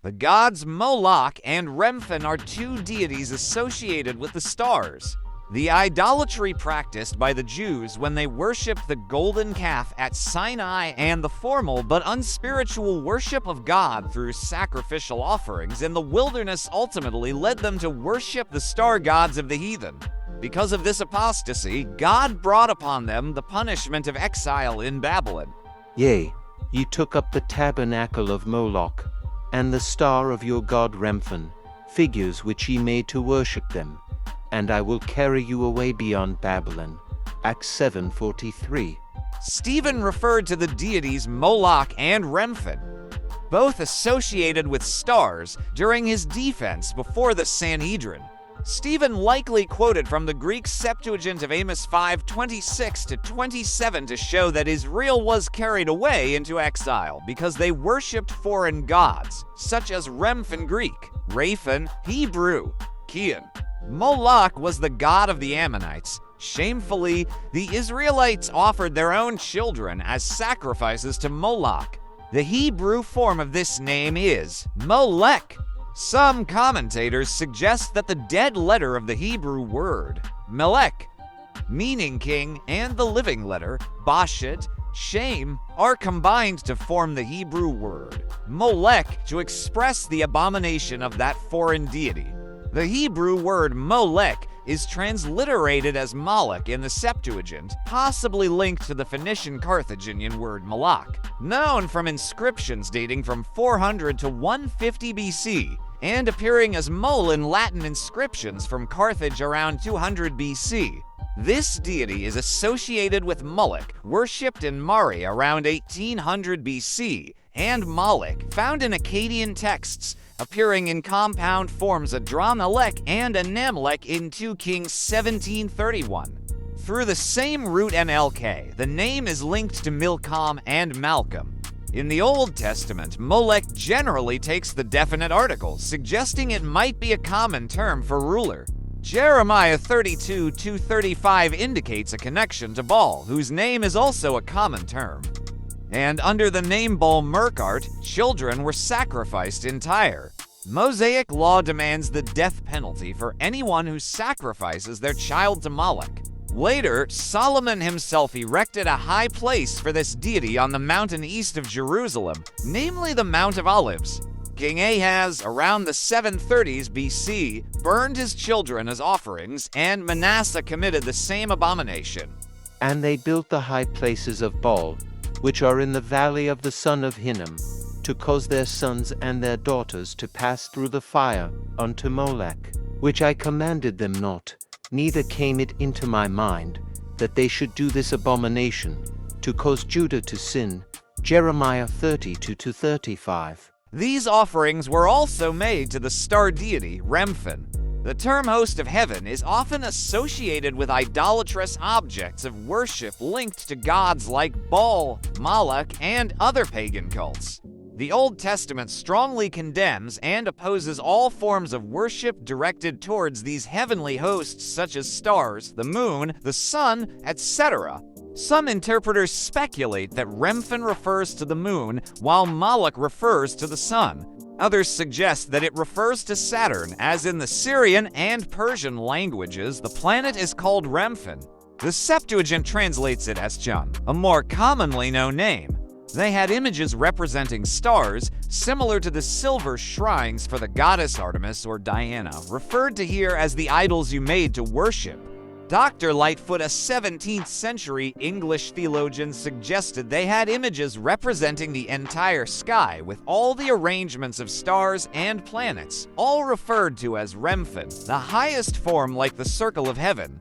The gods Moloch and Remphan are two deities associated with the stars. The idolatry practiced by the Jews when they worshipped the golden calf at Sinai and the formal but unspiritual worship of God through sacrificial offerings in the wilderness ultimately led them to worship the star gods of the heathen. Because of this apostasy, God brought upon them the punishment of exile in Babylon. Yea, ye took up the tabernacle of Moloch, and the star of your god Remphan, figures which ye made to worship them, and I will carry you away beyond Babylon. Acts 7:43. Stephen referred to the deities Moloch and Remphan, both associated with stars, during his defense before the Sanhedrin. Stephen likely quoted from the Greek Septuagint of Amos 5:26-27 to show that Israel was carried away into exile because they worshipped foreign gods, such as Remphan Greek, Ṟαιφάν Hebrew, KIYUN. Moloch was the god of the Ammonites. Shamefully, the Israelites offered their own children as sacrifices to Moloch. The Hebrew form of this name is Molok. Some commentators suggest that the dead letter of the Hebrew word, Melech, meaning king, and the living letter, Bashet, shame, are combined to form the Hebrew word, Molech, to express the abomination of that foreign deity. The Hebrew word Molech is transliterated as Moloch in the Septuagint, possibly linked to the Phoenician Carthaginian word Moloch, known from inscriptions dating from 400 to 150 BC, and appearing as Mol in Latin inscriptions from Carthage around 200 BC. This deity is associated with Moloch, worshipped in Mari around 1800 BC, and Moloch, found in Akkadian texts, appearing in compound forms Adramelech and Anamelech in 2 Kings 17:31. Through the same root MLK, the name is linked to Milcom and Malcolm. In the Old Testament, Molech generally takes the definite article, suggesting it might be a common term for ruler. Jeremiah 32:2-35 indicates a connection to Baal, whose name is also a common term. And under the name Baal Merkart, children were sacrificed in Tyre. Mosaic law demands the death penalty for anyone who sacrifices their child to Moloch. Later, Solomon himself erected a high place for this deity on the mountain east of Jerusalem, namely the Mount of Olives. King Ahaz, around the 730s BC, burned his children as offerings, and Manasseh committed the same abomination. And they built the high places of Baal, which are in the valley of the son of Hinnom, to cause their sons and their daughters to pass through the fire unto Molech, which I commanded them not, neither came it into my mind, that they should do this abomination, to cause Judah to sin. Jeremiah 32-35. These offerings were also made to the star deity Remphan. The term host of heaven is often associated with idolatrous objects of worship linked to gods like Baal, Moloch, and other pagan cults. The Old Testament strongly condemns and opposes all forms of worship directed towards these heavenly hosts such as stars, the moon, the sun, etc. Some interpreters speculate that Remphan refers to the moon, while Moloch refers to the sun. Others suggest that it refers to Saturn, as in the Syrian and Persian languages, the planet is called Remphan. The Septuagint translates it as Chun, a more commonly known name. They had images representing stars, similar to the silver shrines for the goddess Artemis or Diana, referred to here as the idols you made to worship. Dr. Lightfoot, a 17th century English theologian, suggested they had images representing the entire sky with all the arrangements of stars and planets, all referred to as Remphan, the highest form like the circle of heaven.